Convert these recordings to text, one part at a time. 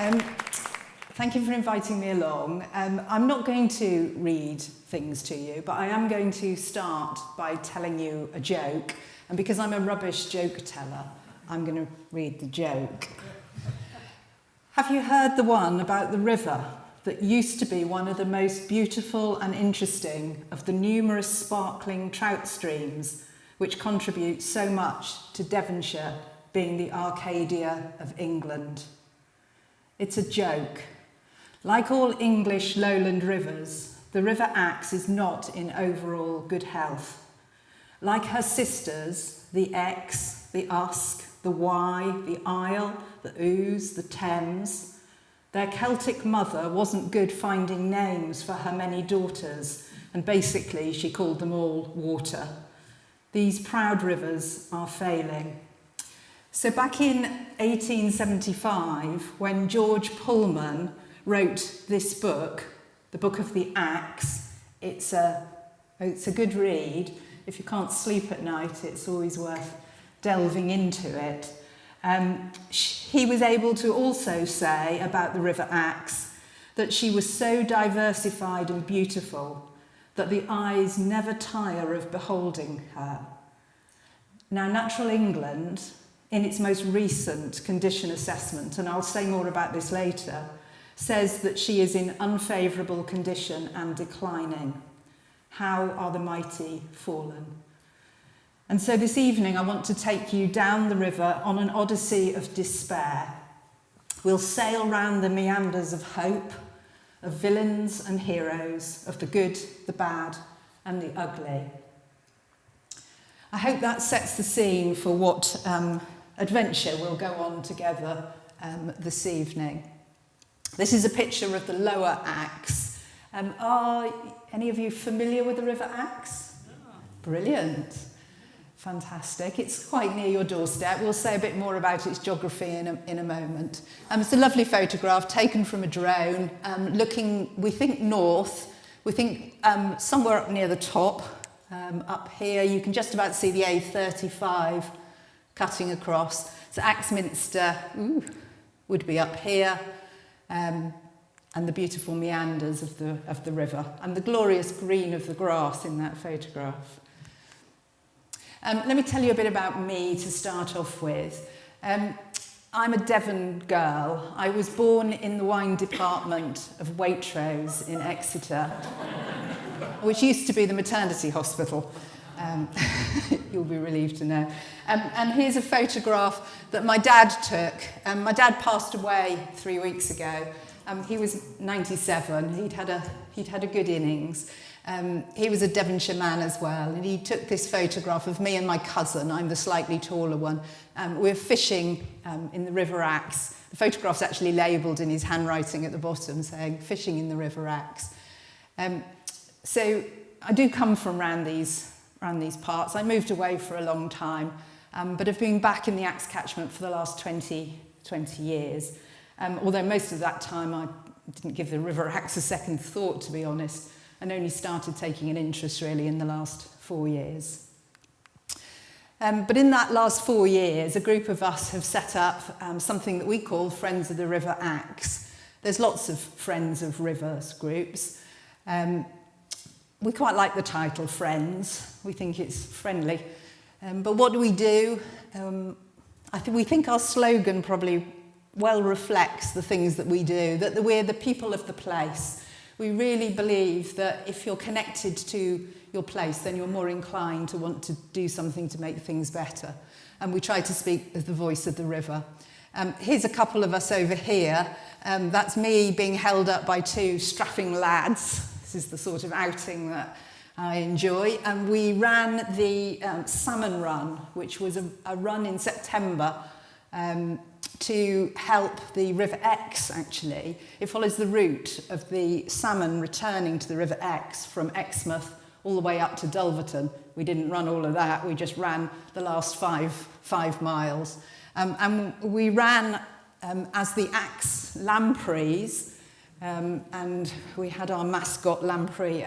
Thank you for inviting me along. I'm not going to read things to you, but I am going to start by telling you a joke. And because I'm a rubbish joke teller, I'm going to read the joke. Have you heard the one about the river that used to be one of the most beautiful and interesting of the numerous sparkling trout streams which contribute so much to Devonshire being the Arcadia of England? It's a joke. Like all English lowland rivers, the River Axe is not in overall good health. Like her sisters, the Exe, the Usk, the Wye, the Isle, the Ouse, the Thames, their Celtic mother wasn't good finding names for her many daughters, and basically she called them all water. These proud rivers are failing. So back in 1875, when George Pullman wrote this book, the Book of the Axe, it's a good read. If you can't sleep at night, it's always worth delving into it. He was able to also say about the River Axe that she was so diversified and beautiful that the eyes never tire of beholding her. Now, Natural England, in its most recent condition assessment, and I'll say more about this later, says that she is in unfavourable condition and declining. How are the mighty fallen? And so this evening I want to take you down the river on an odyssey of despair. We'll sail round the meanders of hope, of villains and heroes, of the good, the bad and the ugly. I hope that sets the scene for what adventure we'll go on together this evening. This is a picture of the Lower Axe. Are any of you familiar with the River Axe? Yeah. Brilliant. Fantastic. It's quite near your doorstep. We'll say a bit more about its geography in a moment. It's a lovely photograph taken from a drone, looking, we think, north. We think somewhere up near the top. Up here, you can just about see the A35 cutting across. So Axminster would be up here. And the beautiful meanders of the river, and the glorious green of the grass in that photograph. Let me tell you a bit about me to start off with. I'm a Devon girl. I was born in the wine department of Waitrose in Exeter, which used to be the maternity hospital. You'll be relieved to know. And here's a photograph that my dad took. My dad passed away 3 weeks ago. He was 97. He'd had a good innings. He was a Devonshire man as well, and he took this photograph of me and my cousin. I'm the slightly taller one. We're fishing in the River Axe. The photograph's actually labelled in his handwriting at the bottom, saying "Fishing in the River Axe." So I do come from around these parts. I moved away for a long time, but have been back in the Axe catchment for the last 20 years. Although most of that time I didn't give the River Axe a second thought, to be honest, and only started taking an interest really in the last 4 years. But in that last 4 years, a group of us have set up something that we call Friends of the River Axe. There's lots of Friends of Rivers groups. We quite like the title Friends. We think it's friendly. But what do? We think our slogan probably well reflects the things that we do, that we're the people of the place. We really believe that if you're connected to your place, then you're more inclined to want to do something to make things better. And we try to speak as the voice of the river. Here's a couple of us over here. That's me being held up by two strapping lads. This is the sort of outing that I enjoy. And we ran the Salmon Run, which was a run in September to help the River Exe, actually. It follows the route of the salmon returning to the River Exe from Exmouth all the way up to Dulverton. We didn't run all of that, we just ran the last five miles. And we ran as the Axe Lampreys, and we had our mascot lamprey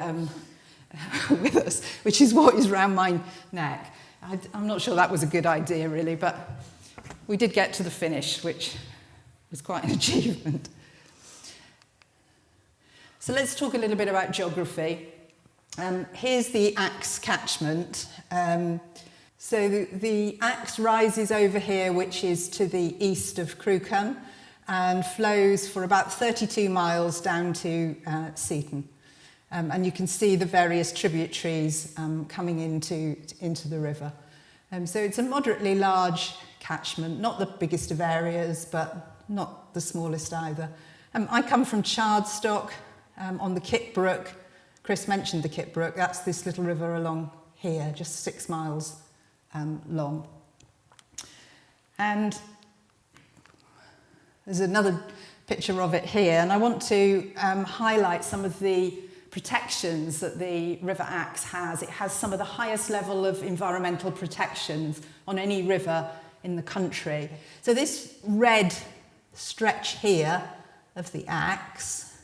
with us, which is what is round my neck. I'm not sure that was a good idea, really, but we did get to the finish, which was quite an achievement. So let's talk a little bit about geography. Here's the Axe catchment. So the Axe rises over here, which is to the east of Crewcombe, and flows for about 32 miles down to Seaton. And you can see the various tributaries coming into the river. So it's a moderately large catchment, not the biggest of areas, but not the smallest either. I come from Chardstock on the Kitbrook. Chris mentioned the Kitbrook. That's this little river along here, just 6 miles long. And there's another picture of it here, and I want to highlight some of the protections that the River Axe has. It has some of the highest level of environmental protections on any river in the country. So this red stretch here of the Axe,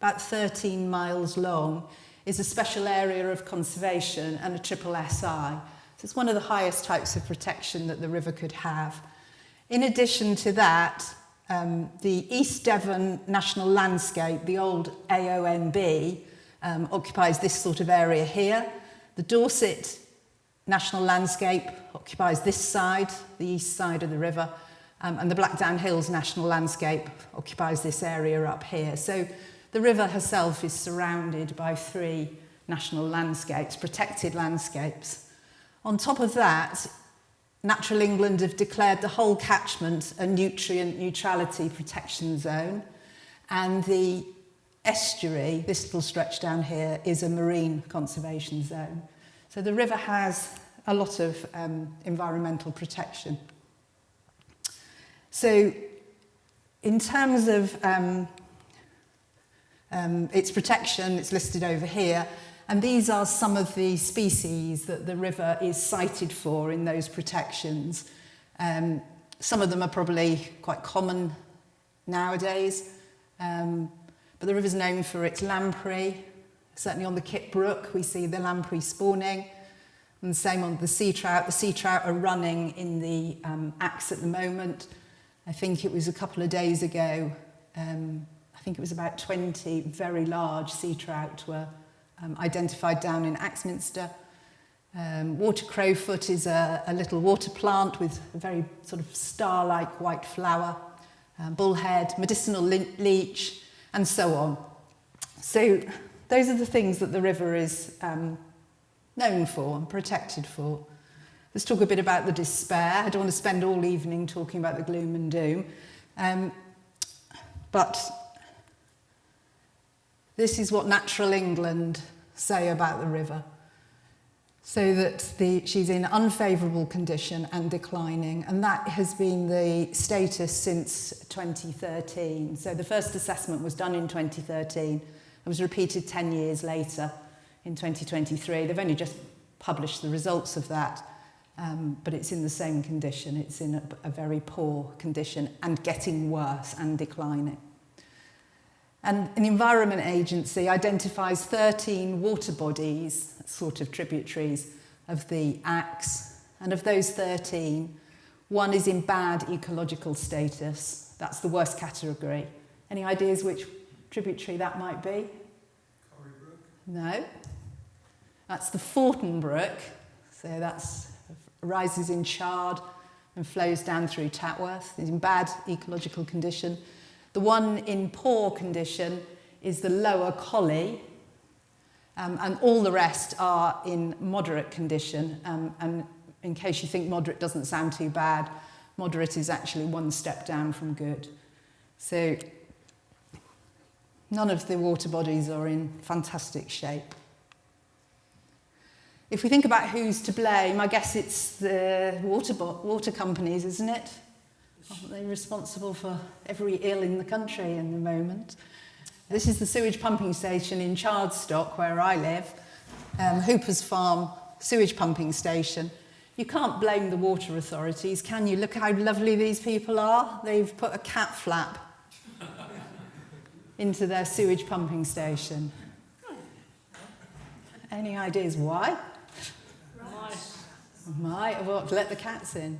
about 13 miles long, is a special area of conservation and a triple SI. So it's one of the highest types of protection that the river could have. In addition to that, the East Devon National Landscape, the old AONB, occupies this sort of area here. The Dorset National Landscape occupies this side, the east side of the river, and the Blackdown Hills National Landscape occupies this area up here. So the river herself is surrounded by 3 national landscapes, protected landscapes. On top of that, Natural England have declared the whole catchment a nutrient neutrality protection zone, and the estuary, this little stretch down here, is a marine conservation zone. So the river has a lot of environmental protection. So in terms of its protection, it's listed over here, and these are some of the species that the river is cited for in those protections. Some of them are probably quite common nowadays, but the river's known for its lamprey. Certainly on the Kitbrook, we see the lamprey spawning, and the same on the sea trout. The sea trout are running in the Axe at the moment. I think it was a couple of days ago, I think it was about 20 very large sea trout were identified down in Ilminster. Water crowfoot is a little water plant with a very sort of star-like white flower, bullhead, medicinal leech, and so on. So those are the things that the river is known for and protected for. Let's talk a bit about the despair. I don't want to spend all evening talking about the gloom and doom, but this is what Natural England say about the river. So that she's in unfavourable condition and declining, and that has been the status since 2013. So the first assessment was done in 2013. It was repeated 10 years later in 2023. They've only just published the results of that, but it's in the same condition. It's in a very poor condition and getting worse and declining. And an Environment Agency identifies 13 water bodies, sort of tributaries of the Axe, and of those 13, one is in bad ecological status. That's the worst category. Any ideas which tributary that might be? Corrybrook? No. That's the Forton Brook, so that's rises in Chard and flows down through Tatworth. It's in bad ecological condition. The one in poor condition is the Lower Collie, and all the rest are in moderate condition. And in case you think moderate doesn't sound too bad, moderate is actually one step down from good. So none of the water bodies are in fantastic shape. If we think about who's to blame, I guess it's the water companies, isn't it? Aren't they responsible for every ill in the country in the moment? This is the sewage pumping station in Chardstock, where I live, Hooper's Farm sewage pumping station. You can't blame the water authorities, can you? Look how lovely these people are. They've put a cat flap into their sewage pumping station. Any ideas why? Might. What, let the cats in?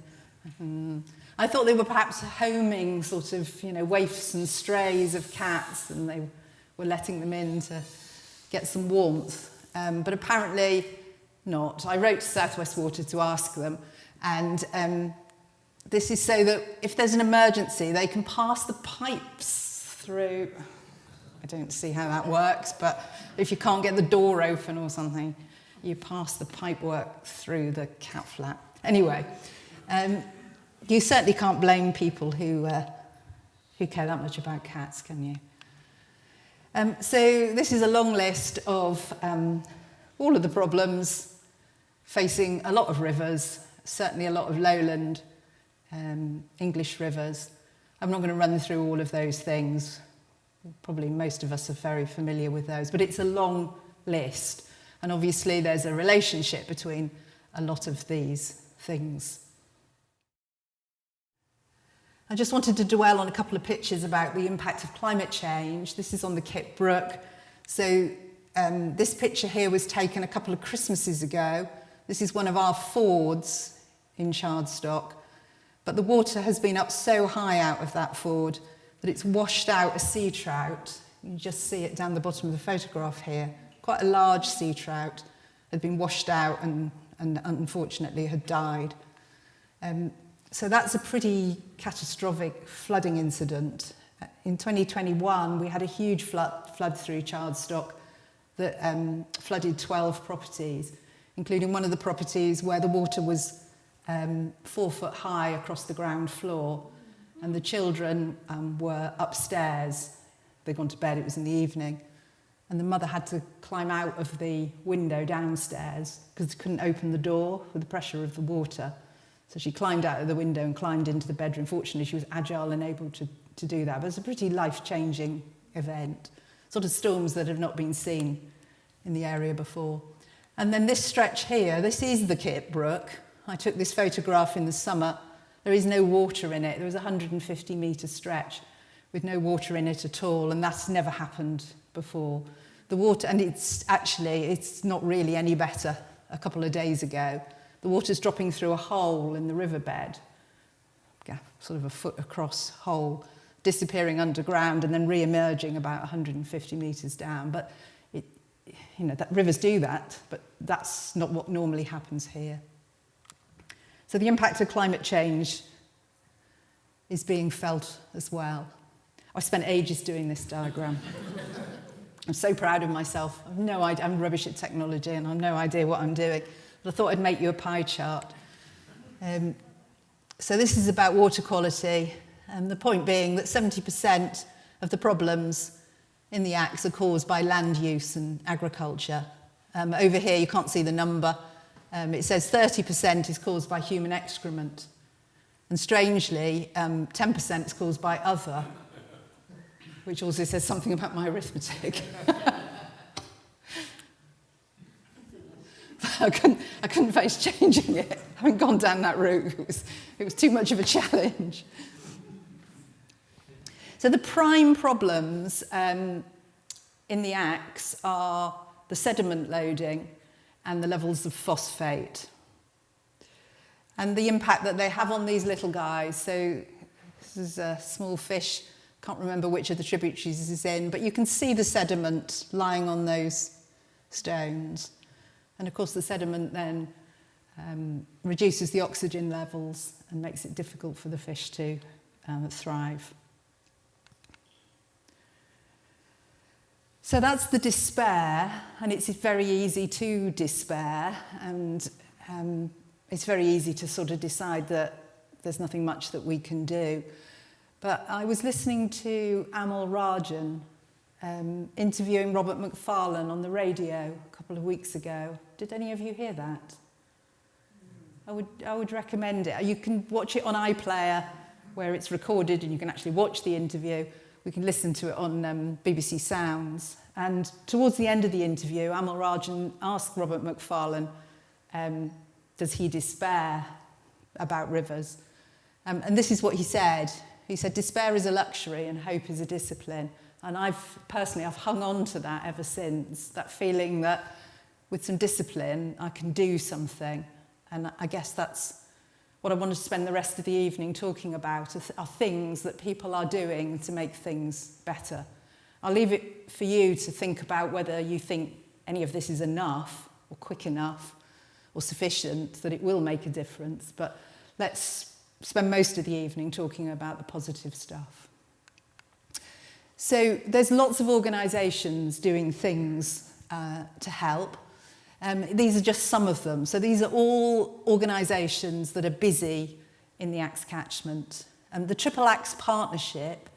I thought they were perhaps homing sort of, waifs and strays of cats, and they were letting them in to get some warmth. But apparently not. I wrote to South West Water to ask them, and this is so that if there's an emergency, they can pass the pipes through. I don't see how that works, but if you can't get the door open or something, you pass the pipework through the cat flap. Anyway, you certainly can't blame people who care that much about cats, can you? So this is a long list of all of the problems facing a lot of rivers, certainly a lot of lowland English rivers. I'm not going to run through all of those things. Probably most of us are very familiar with those, but it's a long list. And obviously there's a relationship between a lot of these things. I just wanted to dwell on a couple of pictures about the impact of climate change. This is on the Kip Brook. So this picture here was taken a couple of Christmases ago. This is one of our fords in Chardstock. But the water has been up so high out of that ford that it's washed out a sea trout. You can just see it down the bottom of the photograph here. Quite a large sea trout had been washed out and unfortunately had died. So that's a pretty catastrophic flooding incident. In 2021, we had a huge flood through Chardstock that flooded 12 properties, including one of the properties where the water was 4 foot high across the ground floor, and the children were upstairs. They'd gone to bed, it was in the evening, and the mother had to climb out of the window downstairs because they couldn't open the door with the pressure of the water. So she climbed out of the window and climbed into the bedroom. Fortunately, she was agile and able to do that. But it's a pretty life-changing event. Sort of storms that have not been seen in the area before. And then this stretch here, this is the Kip Brook. I took this photograph in the summer. There is no water in it. There was a 150-metre stretch with no water in it at all, and that's never happened before. The water, and it's not really any better a couple of days ago. The water's dropping through a hole in the riverbed, sort of a foot across hole, disappearing underground and then re-emerging about 150 metres down. But, that rivers do that, but that's not what normally happens here. So the impact of climate change is being felt as well. I spent ages doing this diagram. I'm so proud of myself. I've no idea, I'm rubbish at technology and I've no idea what I'm doing. But I thought I'd make you a pie chart. So this is about water quality, and the point being that 70% of the problems in the Axe are caused by land use and agriculture. Over here, you can't see the number. It says 30% is caused by human excrement. And strangely, 10% is caused by other, which also says something about my arithmetic. I couldn't face changing it. I haven't gone down that route. It was too much of a challenge. So the prime problems in the Axe are the sediment loading and the levels of phosphate and the impact that they have on these little guys. So this is a small fish. Can't remember which of the tributaries this is in, but you can see the sediment lying on those stones. And of course the sediment then reduces the oxygen levels and makes it difficult for the fish to thrive. So that's the despair, and it's very easy to despair, and it's very easy to sort of decide that there's nothing much that we can do. But I was listening to Amal Rajan interviewing Robert McFarlane on the radio a couple of weeks ago. Did any of you hear that? I would recommend it. You can watch it on iPlayer, where it's recorded, and you can actually watch the interview. We can listen to it on BBC Sounds. And towards the end of the interview, Amal Rajan asked Robert McFarlane, does he despair about rivers? And this is what he said. He said, despair is a luxury and hope is a discipline. And I've hung on to that ever since, that feeling that with some discipline, I can do something. And I guess that's what I want to spend the rest of the evening talking about are things that people are doing to make things better. I'll leave it for you to think about whether you think any of this is enough or quick enough or sufficient, that it will make a difference. But let's spend most of the evening talking about the positive stuff. So there's lots of organisations doing things to help. These are just some of them. So these are all organisations that are busy in the Axe catchment. The Triple Axe Partnership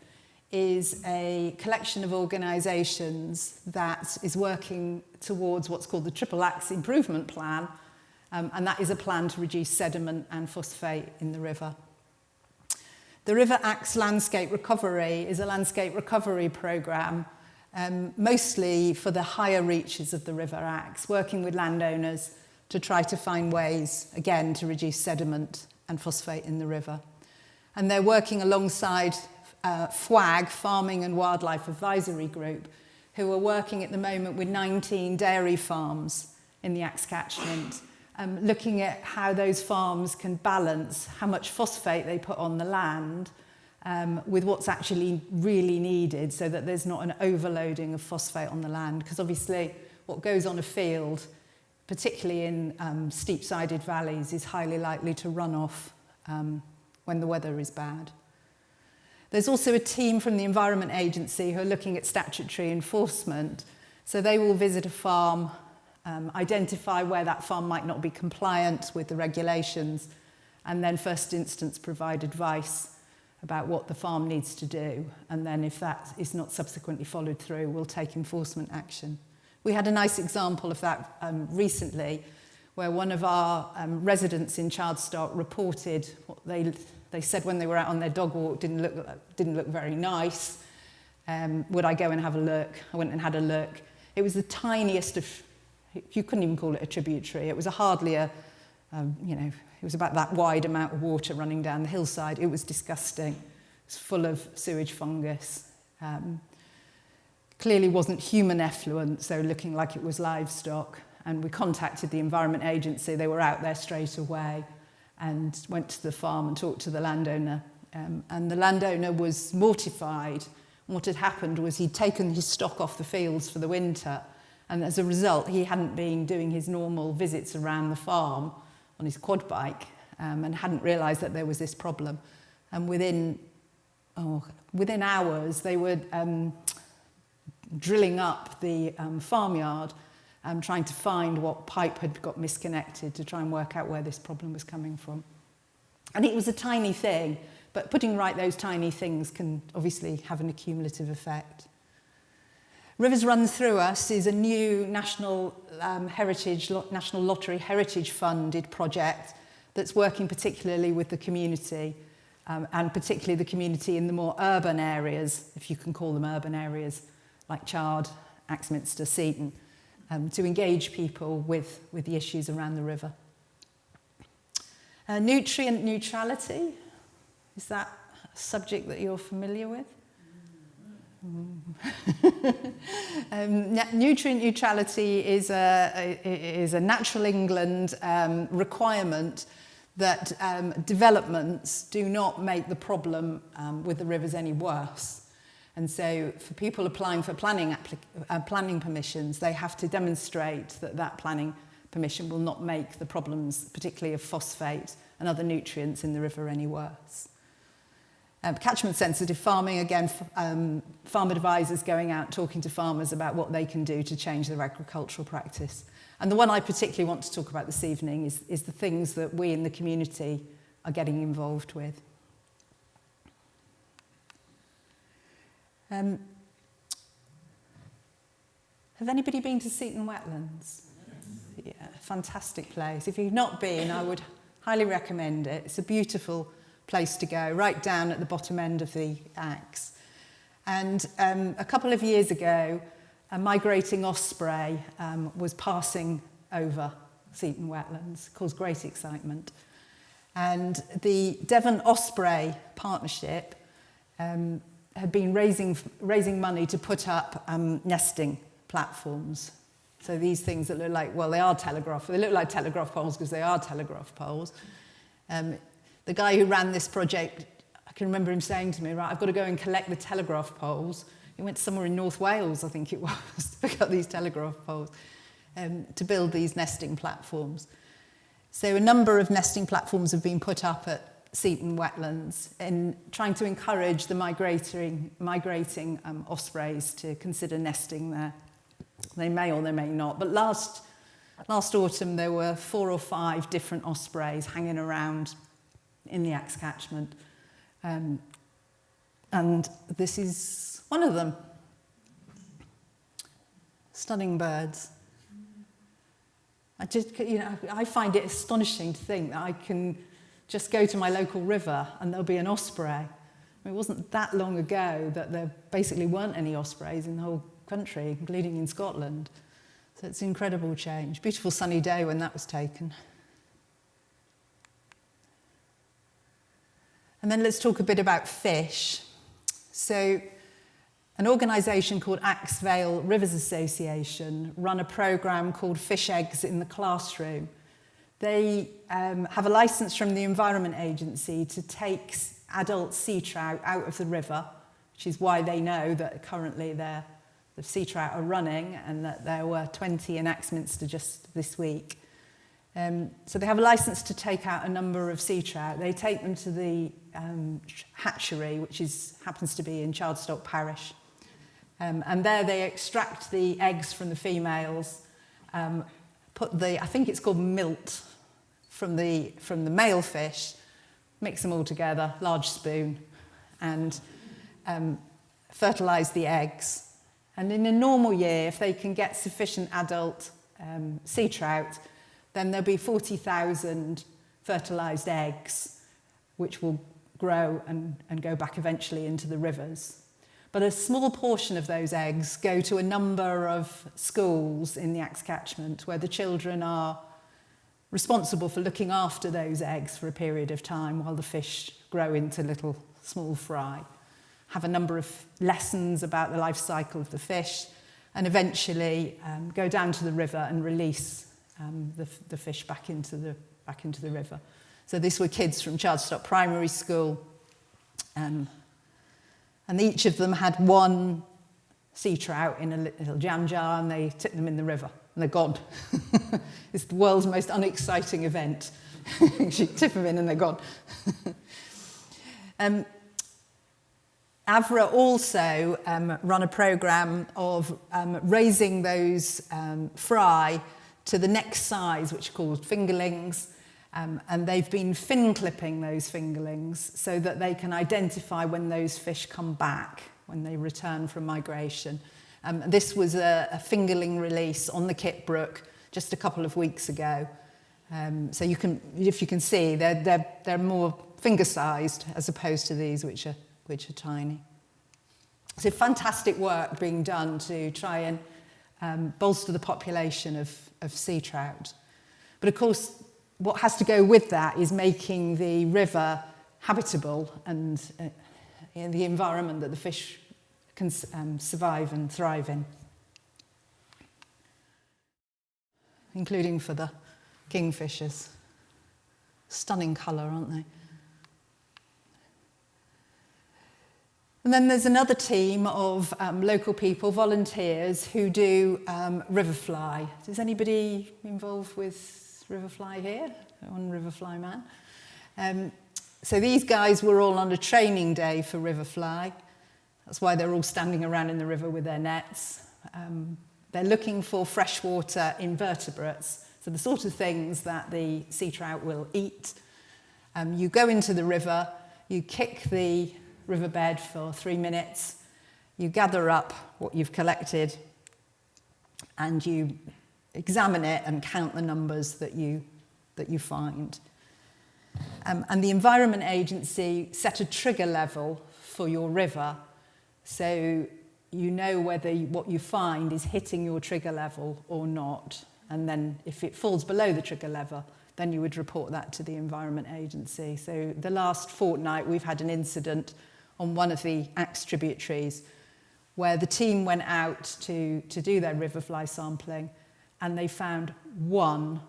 is a collection of organisations that is working towards what's called the Triple Axe Improvement Plan, and that is a plan to reduce sediment and phosphate in the river. The River Axe Landscape Recovery is a landscape recovery programme, mostly for the higher reaches of the River Axe, working with landowners to try to find ways, again, to reduce sediment and phosphate in the river. And they're working alongside FWAG, Farming and Wildlife Advisory Group, who are working at the moment with 19 dairy farms in the Axe catchment, looking at how those farms can balance how much phosphate they put on the land with what's actually really needed, so that there's not an overloading of phosphate on the land. Because obviously what goes on a field, particularly in steep-sided valleys, is highly likely to run off when the weather is bad. There's also a team from the Environment Agency who are looking at statutory enforcement. So they will visit a farm, identify where that farm might not be compliant with the regulations, and then first instance provide advice about what the farm needs to do. And then if that is not subsequently followed through, we'll take enforcement action. We had a nice example of that recently, where one of our residents in Chardstock reported what they said when they were out on their dog walk didn't look very nice. Would I go and have a look? I went and had a look. It was the tiniest of, you couldn't even call it a tributary. It was hardly a, it was about that wide amount of water running down the hillside. It was disgusting. It was full of sewage fungus. Clearly wasn't human effluent, so looking like it was livestock. And we contacted the Environment Agency. They were out there straight away and went to the farm and talked to the landowner. And the landowner was mortified. What had happened was he'd taken his stock off the fields for the winter, and as a result, he hadn't been doing his normal visits around the farm on his quad bike, and hadn't realised that there was this problem. And within hours, they were drilling up the farmyard, trying to find what pipe had got misconnected to try and work out where this problem was coming from. And it was a tiny thing, but putting right those tiny things can obviously have an accumulative effect. Rivers Run Through Us is a new National Lottery Heritage funded project that's working particularly with the community, and particularly the community in the more urban areas, if you can call them urban areas, like Chard, Axminster, Seaton, to engage people with the issues around the river. Nutrient neutrality, is that a subject that you're familiar with? Nutrient neutrality is a Natural England requirement that developments do not make the problem with the rivers any worse. And so for people applying for planning permissions, they have to demonstrate that that planning permission will not make the problems, particularly of phosphate and other nutrients in the river, any worse. Catchment-sensitive farming, again, farm advisors going out talking to farmers about what they can do to change their agricultural practice. And the one I particularly want to talk about this evening is the things that we in the community are getting involved with. Have anybody been to Seaton Wetlands? Yeah, fantastic place. If you've not been, I would highly recommend it. It's a beautiful place to go, right down at the bottom end of the Axe. And a couple of years ago, a migrating osprey was passing over Seaton Wetlands, caused great excitement. And the Devon Osprey Partnership had been raising money to put up nesting platforms. So these things that look like, well, they look like telegraph poles because they are telegraph poles. The guy who ran this project, I can remember him saying to me, right, I've got to go and collect the telegraph poles. He went somewhere in North Wales, I think it was, to pick up these telegraph poles to build these nesting platforms. So a number of nesting platforms have been put up at Seaton wetlands in trying to encourage the migrating ospreys to consider nesting there. They may or they may not, but last autumn there were 4 or 5 different ospreys hanging around in the Axe catchment, and this is one of them. Stunning birds. I find it astonishing to think that I can just go to my local river and there'll be an osprey. I mean, it wasn't that long ago that there basically weren't any ospreys in the whole country, including in Scotland. So it's an incredible change. Beautiful sunny day when that was taken. And then let's talk a bit about fish. So an organisation called Axe Vale Rivers Association run a programme called Fish Eggs in the Classroom. They have a licence from the Environment Agency to take adult sea trout out of the river, which is why they know that currently the sea trout are running and that there were 20 in Axminster just this week. So they have a licence to take out a number of sea trout. They take them to the hatchery, which happens to be in Chardstock Parish. And there they extract the eggs from the females, put I think it's called milt, from the male fish, mix them all together, large spoon, and fertilise the eggs. And in a normal year, if they can get sufficient adult sea trout, then there'll be 40,000 fertilised eggs, which will grow and go back eventually into the rivers. But a small portion of those eggs go to a number of schools in the Axe catchment where the children are responsible for looking after those eggs for a period of time while the fish grow into little small fry. Have a number of lessons about the life cycle of the fish, and eventually go down to the river and release the fish back into the river. So these were kids from Chardstock Primary School, and each of them had one sea trout in a little jam jar, and they tip them in the river, and they're gone. It's the world's most unexciting event. You tip them in and they're gone. AVRA also run a programme of raising those fry to the next size, which are called fingerlings, and they've been fin clipping those fingerlings so that they can identify when those fish come back, when they return from migration. This was a fingerling release on the Kitbrook just a couple of weeks ago. So if you can see, they're more finger-sized as opposed to these, which are tiny. So fantastic work being done to try and bolster the population of sea trout. But of course, what has to go with that is making the river habitable and in the environment that the fish can survive and thrive in, including for the kingfishers. Stunning colour, aren't they? And then there's another team of local people, volunteers, who do riverfly. Is anybody involved with riverfly here? One riverfly man. So these guys were all on a training day for riverfly. That's why they're all standing around in the river with their nets. They're looking for freshwater invertebrates, so the sort of things that the sea trout will eat. You go into the river, you kick the riverbed for 3 minutes, you gather up what you've collected, and you examine it and count the numbers that you find. And the Environment Agency set a trigger level for your river, so you know whether what you find is hitting your trigger level or not. And then if it falls below the trigger level, then you would report that to the Environment Agency. So the last fortnight, we've had an incident on one of the Axe tributaries where the team went out to do their riverfly sampling, and they found one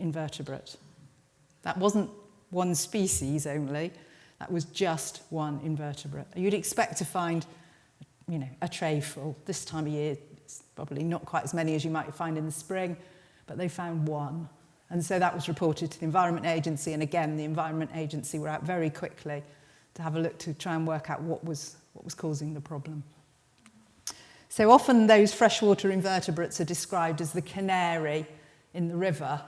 invertebrate. That wasn't one species only. That was just one invertebrate. You'd expect to find, you know, a tray full. This time of year, it's probably not quite as many as you might find in the spring, but they found one. And so that was reported to the Environment Agency, and again, the Environment Agency were out very quickly to have a look to try and work out what was causing the problem. So often those freshwater invertebrates are described as the canary in the river,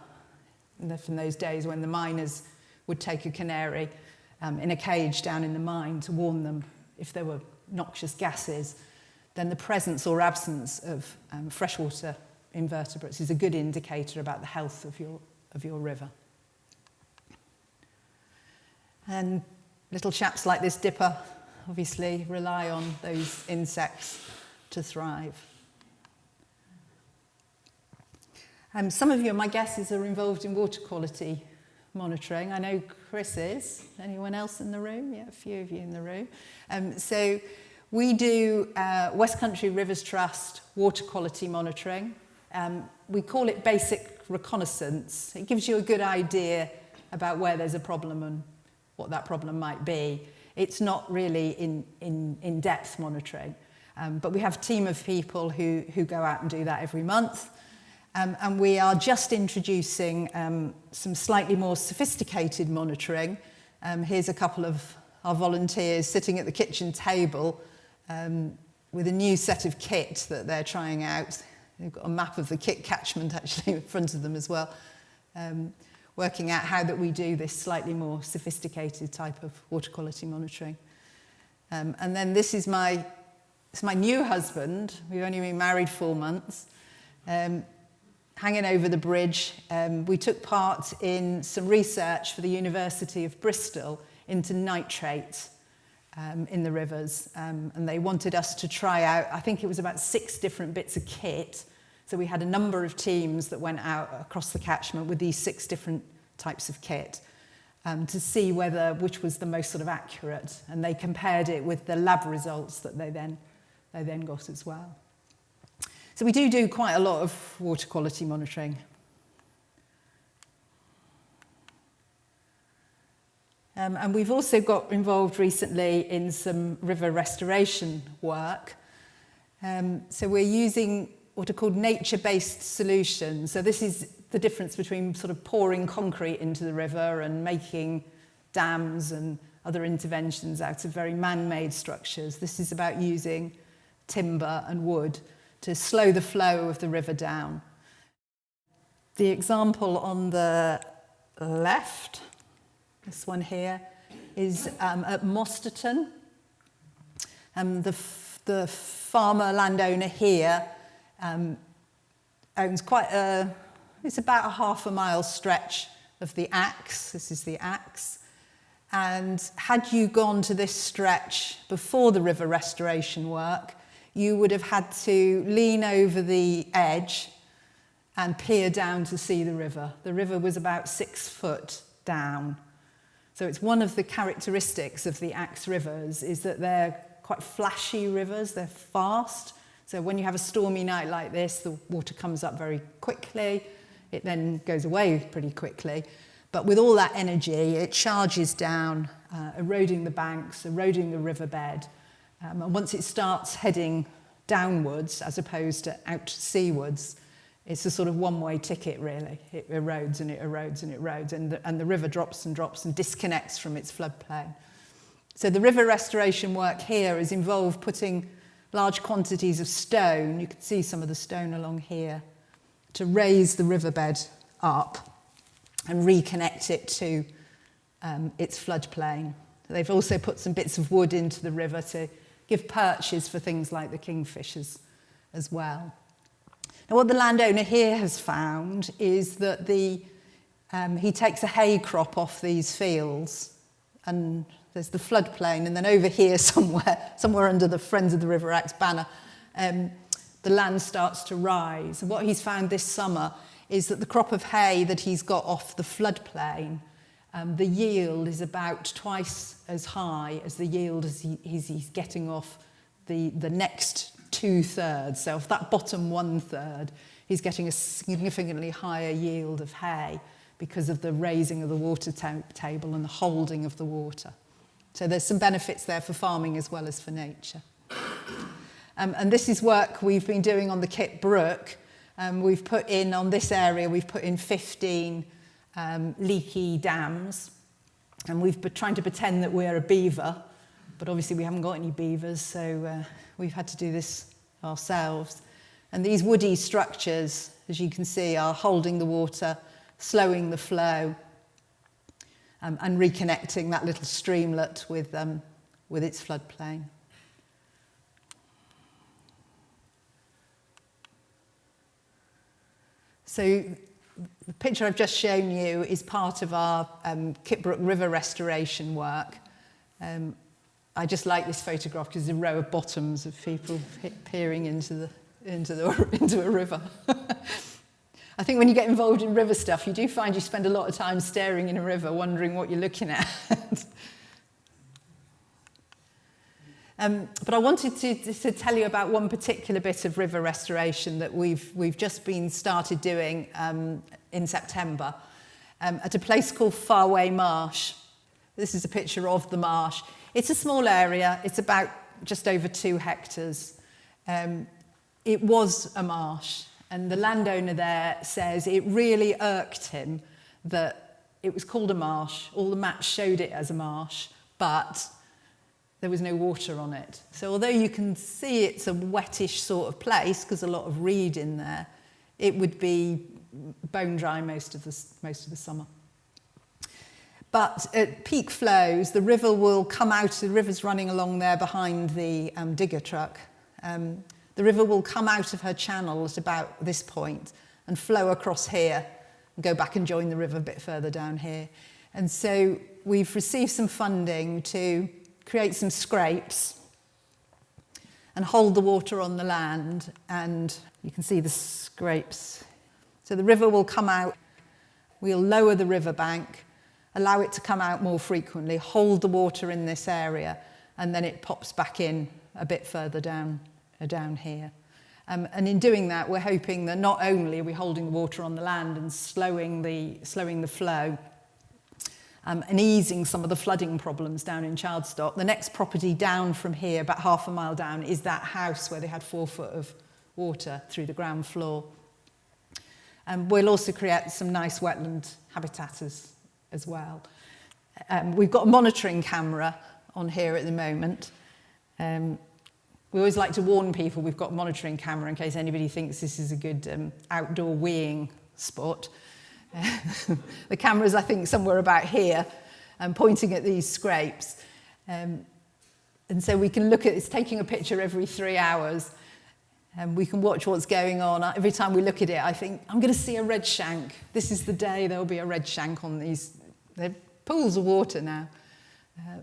from those days when the miners would take a canary in a cage down in the mine to warn them if there were noxious gases. Then the presence or absence of freshwater invertebrates is a good indicator about the health of your river. And little chaps like this dipper obviously rely on those insects to thrive. Some of you, my guesses, are involved in water quality monitoring. I know Chris is. Anyone else in the room? Yeah, a few of you in the room. So we do West Country Rivers Trust water quality monitoring. We call it basic reconnaissance. It gives you a good idea about where there's a problem and what that problem might be. It's not really in-depth monitoring, but we have a team of people who go out and do that every month. And we are just introducing some slightly more sophisticated monitoring. Here's a couple of our volunteers sitting at the kitchen table with a new set of kit that they're trying out. They've got a map of the kit catchment actually in front of them as well, working out how that we do this slightly more sophisticated type of water quality monitoring. And then this is my new husband. We've only been married 4 months. Hanging over the bridge, we took part in some research for the University of Bristol into nitrate in the rivers, and they wanted us to try out, I think it was about 6 different bits of kit. So we had a number of teams that went out across the catchment with these 6 different types of kit to see which was the most sort of accurate, and they compared it with the lab results that they then got as well. So we do quite a lot of water quality monitoring. And we've also got involved recently in some river restoration work. So we're using what are called nature-based solutions. So this is the difference between sort of pouring concrete into the river and making dams and other interventions out of very man-made structures. This is about using timber and wood to slow the flow of the river down. The example on the left, this one here, is at Mosterton. The farmer landowner here owns it's about a half a mile stretch of the Axe. This is the Axe. And had you gone to this stretch before the river restoration work, you would have had to lean over the edge and peer down to see the river. The river was about 6 foot down. So it's one of the characteristics of the Axe rivers is that they're quite flashy rivers, they're fast. So when you have a stormy night like this, the water comes up very quickly, it then goes away pretty quickly. But with all that energy, it charges down, eroding the banks, eroding the riverbed. And once it starts heading downwards, as opposed to out seawards, it's a sort of one-way ticket, really. It erodes and it erodes and it erodes, and the river drops and drops and disconnects from its floodplain. So the river restoration work here is involved putting large quantities of stone, you can see some of the stone along here, to raise the riverbed up and reconnect it to its floodplain. They've also put some bits of wood into the river to give perches for things like the kingfishers as well. Now, what the landowner here has found is that he takes a hay crop off these fields, and there's the floodplain, and then over here somewhere under the Friends of the River Axe banner, the land starts to rise. And what he's found this summer is that the crop of hay that he's got off the floodplain, the yield is about twice as high as the yield as he's getting off the next 2/3. So off that bottom 1/3, he's getting a significantly higher yield of hay because of the raising of the water table and the holding of the water. So there's some benefits there for farming as well as for nature. And this is work we've been doing on the Kip Brook. We've put in, on this area, we've put in 15 leaky dams. And we've been trying to pretend that we're a beaver, but obviously we haven't got any beavers, so we've had to do this ourselves. And these woody structures, as you can see, are holding the water, slowing the flow, and reconnecting that little streamlet with its floodplain. So the picture I've just shown you is part of our Kipbrook River restoration work. I just like this photograph because there's a row of bottoms of people peering into a river. I think when you get involved in river stuff, you do find you spend a lot of time staring in a river, wondering what you're looking at. But I wanted to tell you about one particular bit of river restoration that we've just been started doing in September at a place called Farway Marsh. This is a picture of the marsh. It's a small area. It's about just over 2 hectares. It was a marsh, and the landowner there says it really irked him that it was called a marsh. All the maps showed it as a marsh, but there was no water on it. So although you can see it's a wettish sort of place, because a lot of reed in there, it would be bone dry most of the summer. But at peak flows, the river will come out. The river's running along there behind the digger truck. The river will come out of her channel at about this point and flow across here and go back and join the river a bit further down here. And so we've received some funding to create some scrapes and hold the water on the land, and you can see the scrapes. So the river will come out, we'll lower the riverbank, allow it to come out more frequently, hold the water in this area, and then it pops back in a bit further down here. And in doing that, we're hoping that not only are we holding the water on the land and slowing the flow, and easing some of the flooding problems down in Chardstock. The next property down from here, about half a mile down, is that house where they had 4 foot of water through the ground floor. We'll also create some nice wetland habitat as well. We've got a monitoring camera on here at the moment. We always like to warn people we've got a monitoring camera in case anybody thinks this is a good outdoor weeing spot. The camera's, I think, somewhere about here, pointing at these scrapes. And so we can look at, it's taking a picture every 3 hours, and we can watch what's going on. Every time we look at it, I think, I'm going to see a red shank. This is the day there'll be a red shank on these. They're pools of water now,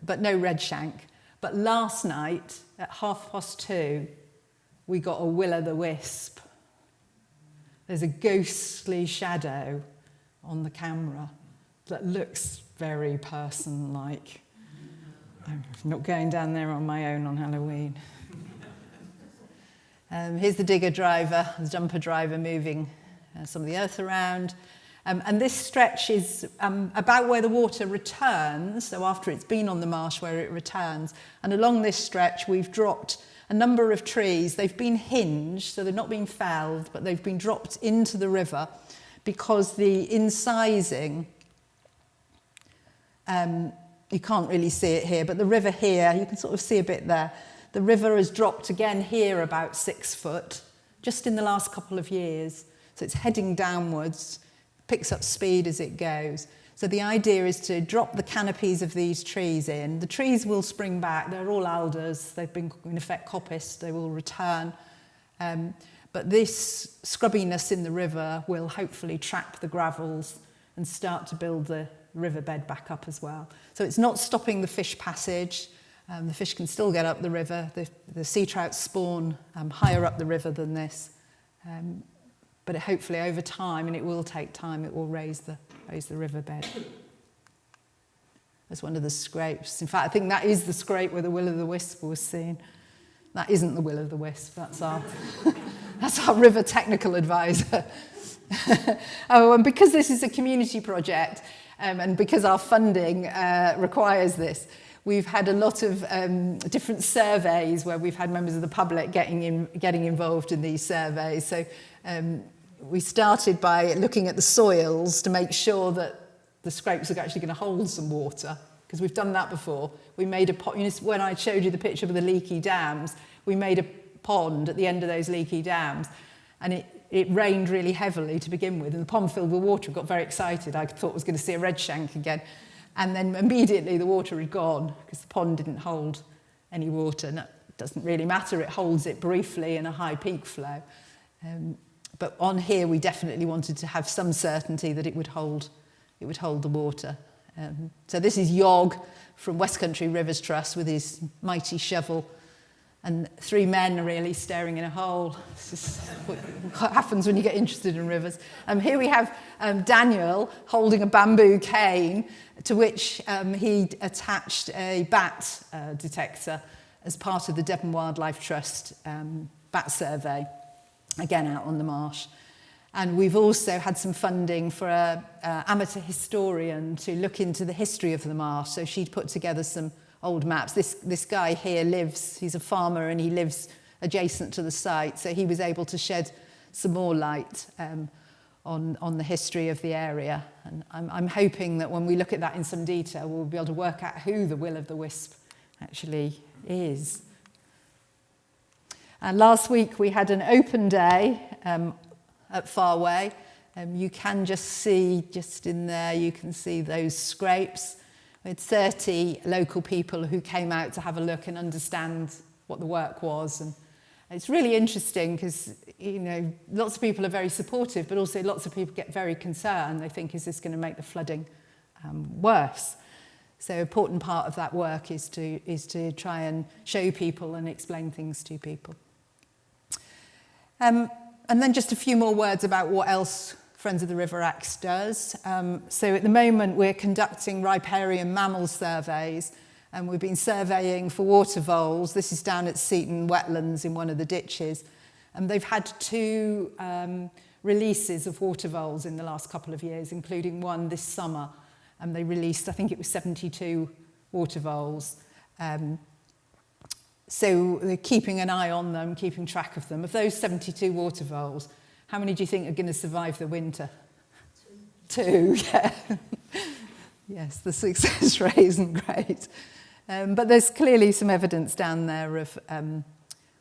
but no red shank. But last night, at 2:30, we got a will-o'-the-wisp. There's a ghostly shadow on the camera that looks very person-like. I'm not going down there on my own on Halloween. Here's the digger driver, the jumper driver moving some of the earth around. And this stretch is about where the water returns, so after it's been on the marsh where it returns. And along this stretch, we've dropped a number of trees. They've been hinged, so they've not been felled, but they've been dropped into the river because the incising, you can't really see it here, but the river here, you can sort of see a bit there. The river has dropped again here about 6 foot, just in the last couple of years. So it's heading downwards, picks up speed as it goes. So the idea is to drop the canopies of these trees in. The trees will spring back. They're all alders. They've been, in effect, coppiced. They will return. But this scrubbiness in the river will hopefully trap the gravels and start to build the riverbed back up as well. So it's not stopping the fish passage. The fish can still get up the river. The sea trout spawn higher up the river than this. But hopefully over time, and it will take time, it will raise the riverbed. That's one of the scrapes. In fact, I think that is the scrape where the will-o'-the-wisp was seen. That isn't the will-o'-the-wisp, that's That's our river technical advisor. Oh, and because this is a community project, and because our funding requires this, we've had a lot of different surveys where we've had members of the public getting involved in these surveys. So we started by looking at the soils to make sure that the scrapes are actually going to hold some water, because we've done that before. We made a pond, when I showed you the picture of the leaky dams, we made a pond at the end of those leaky dams, and it rained really heavily to begin with, and the pond filled with water. I got very excited. I thought I was going to see a redshank again. And then immediately the water had gone because the pond didn't hold any water. And it doesn't really matter. It holds it briefly in a high peak flow. But on here, we definitely wanted to have some certainty that it would hold the water. So this is Yog from West Country Rivers Trust with his mighty shovel, and 3 men are really staring in a hole. This is what happens when you get interested in rivers. Here we have Daniel holding a bamboo cane to which he attached a bat detector as part of the Devon Wildlife Trust bat survey, again out on the marsh. And we've also had some funding for an amateur historian to look into the history of the marsh. So she'd put together some old maps. This guy here he's a farmer, and he lives adjacent to the site. So he was able to shed some more light on the history of the area. And I'm hoping that when we look at that in some detail, we'll be able to work out who the will-o'-the-wisp actually is. And last week we had an open day at Farway. You can just see, just in there, you can see those scrapes. We had 30 local people who came out to have a look and understand what the work was. And it's really interesting because, lots of people are very supportive, but also lots of people get very concerned. They think, is this going to make the flooding worse? So an important part of that work is to try and show people and explain things to people. And then just a few more words about what else Friends of the River Axe does. So at the moment we're conducting riparian mammal surveys, and we've been surveying for water voles. This is down at Seaton Wetlands in one of the ditches. And they've had 2 releases of water voles in the last couple of years, including one this summer. And they released, I think it was 72 water voles. So they're keeping an eye on them, keeping track of them. Of those 72 water voles, how many do you think are going to survive the winter? 2, yeah. Yes, the success rate isn't great. But there's clearly some evidence down there of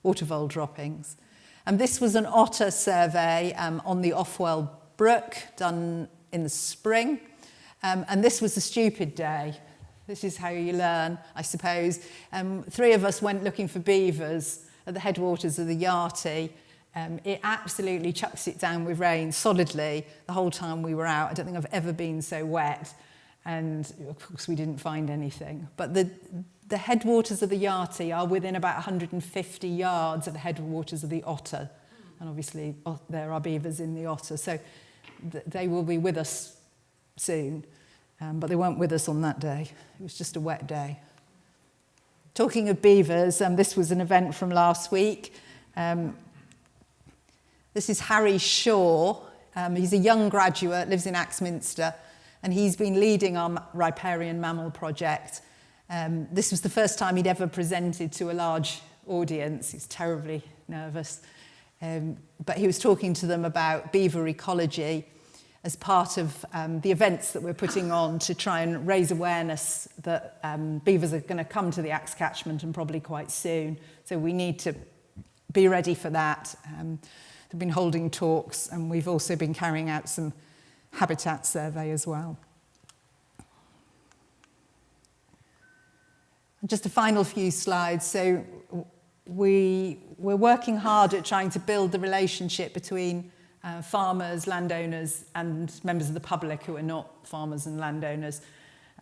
water vole droppings. And this was an otter survey on the Offwell Brook done in the spring. And this was a stupid day. This is how you learn, I suppose. 3 of us went looking for beavers at the headwaters of the Yardie. It absolutely chucks it down with rain solidly the whole time we were out. I don't think I've ever been so wet. And of course we didn't find anything. But the headwaters of the Yardie are within about 150 yards of the headwaters of the Otter. And obviously there are beavers in the Otter. So they will be with us soon. But they weren't with us on that day. It was just a wet day. Talking of beavers, this was an event from last week. This is Harry Shaw. He's a young graduate, lives in Ilminster, and he's been leading our riparian mammal project. This was the first time he'd ever presented to a large audience. He's terribly nervous. But he was talking to them about beaver ecology as part of the events that we're putting on to try and raise awareness that beavers are going to come to the Axe catchment, and probably quite soon. So we need to be ready for that. They've been holding talks, and we've also been carrying out some habitat survey as well. Just a final few slides. So we're working hard at trying to build the relationship between farmers, landowners, and members of the public who are not farmers and landowners.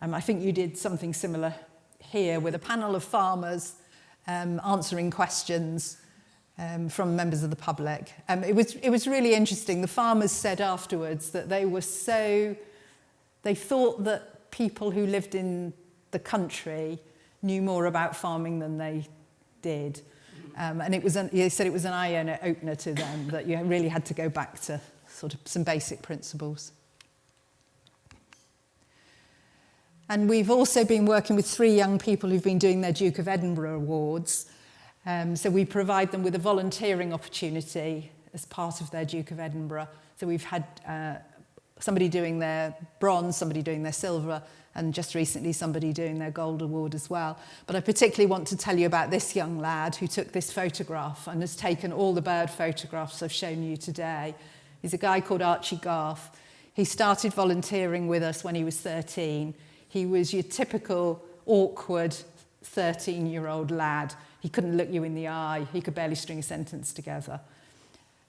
I think you did something similar here with a panel of farmers answering questions from members of the public. It was really interesting. The farmers said afterwards that they thought that people who lived in the country knew more about farming than they did. And he said it was an eye-opener to them, that you really had to go back to sort of some basic principles. And we've also been working with 3 young people who've been doing their Duke of Edinburgh Awards. So we provide them with a volunteering opportunity as part of their Duke of Edinburgh. So we've had somebody doing their bronze, somebody doing their silver, and just recently somebody doing their gold award as well. But I particularly want to tell you about this young lad who took this photograph and has taken all the bird photographs I've shown you today. He's a guy called Archie Garth. He started volunteering with us when he was 13. He was your typical awkward 13-year-old lad. He couldn't look you in the eye. He could barely string a sentence together.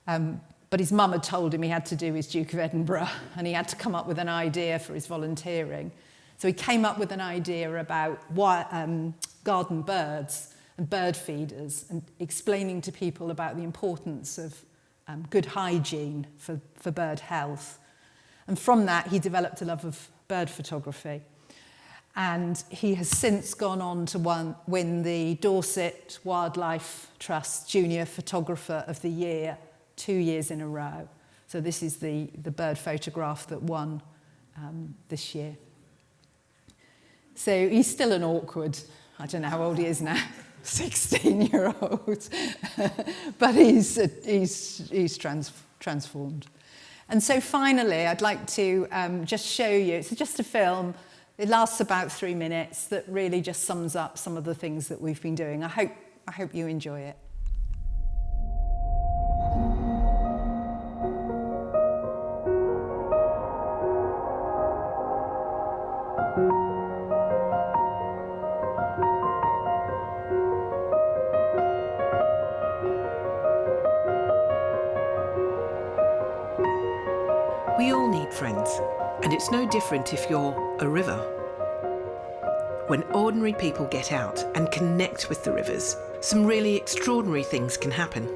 But his mum had told him he had to do his Duke of Edinburgh, and he had to come up with an idea for his volunteering. So he came up with an idea about garden birds and bird feeders, and explaining to people about the importance of good hygiene for bird health. And from that, he developed a love of bird photography. And he has since gone on to win the Dorset Wildlife Trust Junior Photographer of the Year 2 years in a row. So this is the bird photograph that won this year. So he's still an awkward, I don't know how old he is now, 16-year-old, but he's transformed. And so finally, I'd like to just show you, it's just a film. It lasts about 3 minutes that really just sums up some of the things that we've been doing. I hope you enjoy it. We all need friends, and it's no different if you're a river. When ordinary people get out and connect with the rivers, some really extraordinary things can happen.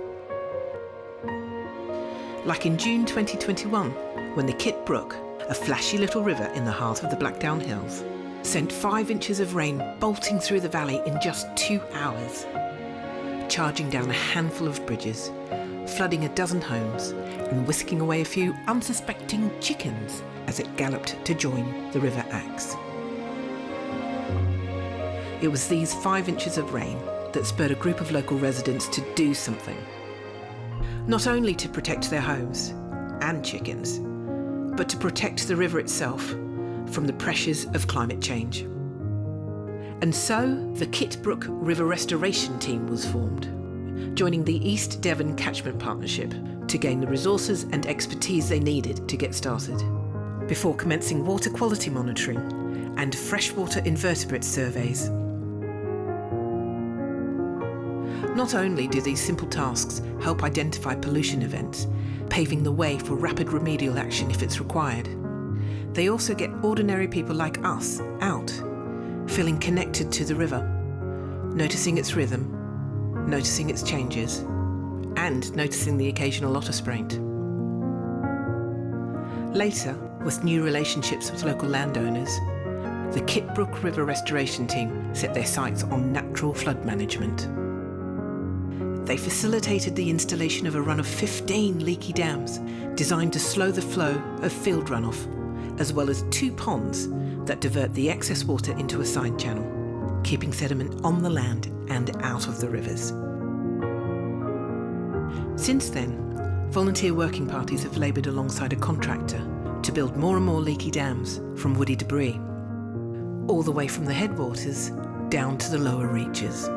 Like in June 2021, when the Kit Brook, a flashy little river in the heart of the Blackdown Hills, sent 5 inches of rain bolting through the valley in just 2 hours, charging down a handful of bridges, flooding a dozen homes, and whisking away a few unsuspecting chickens as it galloped to join the River Axe. It was these 5 inches of rain that spurred a group of local residents to do something. Not only to protect their homes and chickens, but to protect the river itself from the pressures of climate change. And so the Kit Brook River Restoration Team was formed, joining the East Devon Catchment Partnership to gain the resources and expertise they needed to get started, before commencing water quality monitoring and freshwater invertebrate surveys. Not only do these simple tasks help identify pollution events, paving the way for rapid remedial action if it's required, they also get ordinary people like us out, feeling connected to the river, noticing its rhythm, noticing its changes, and noticing the occasional otter spraint. Later, with new relationships with local landowners, the Kit Brook River Restoration Team set their sights on natural flood management. They facilitated the installation of a run of 15 leaky dams designed to slow the flow of field runoff, as well as 2 ponds that divert the excess water into a side channel, keeping sediment on the land and out of the rivers. Since then, volunteer working parties have laboured alongside a contractor to build more and more leaky dams from woody debris, all the way from the headwaters down to the lower reaches.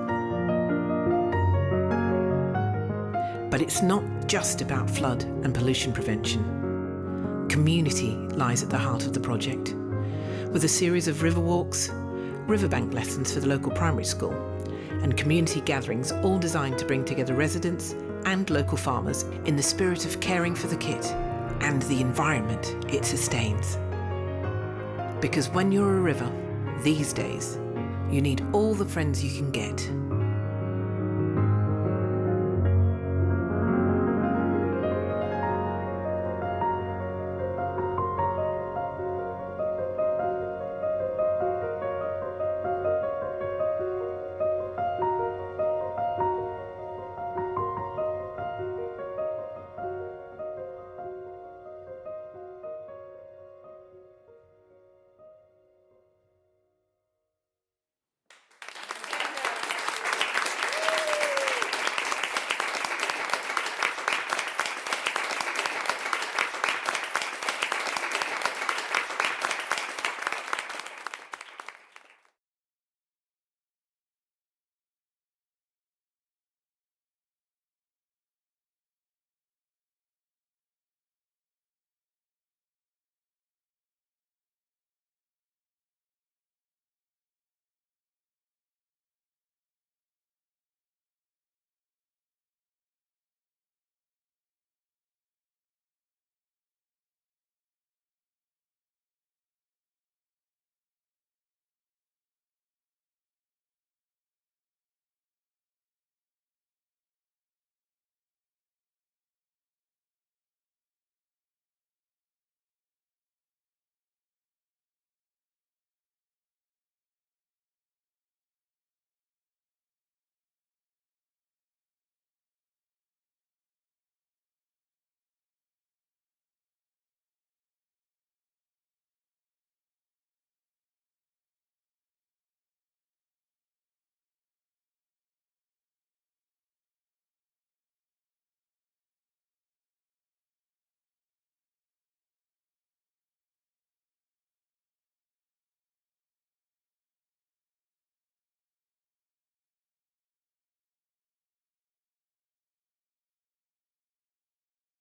But it's not just about flood and pollution prevention. Community lies at the heart of the project, with a series of river walks, riverbank lessons for the local primary school, and community gatherings all designed to bring together residents and local farmers in the spirit of caring for the Kit and the environment it sustains. Because when you're a river, these days, you need all the friends you can get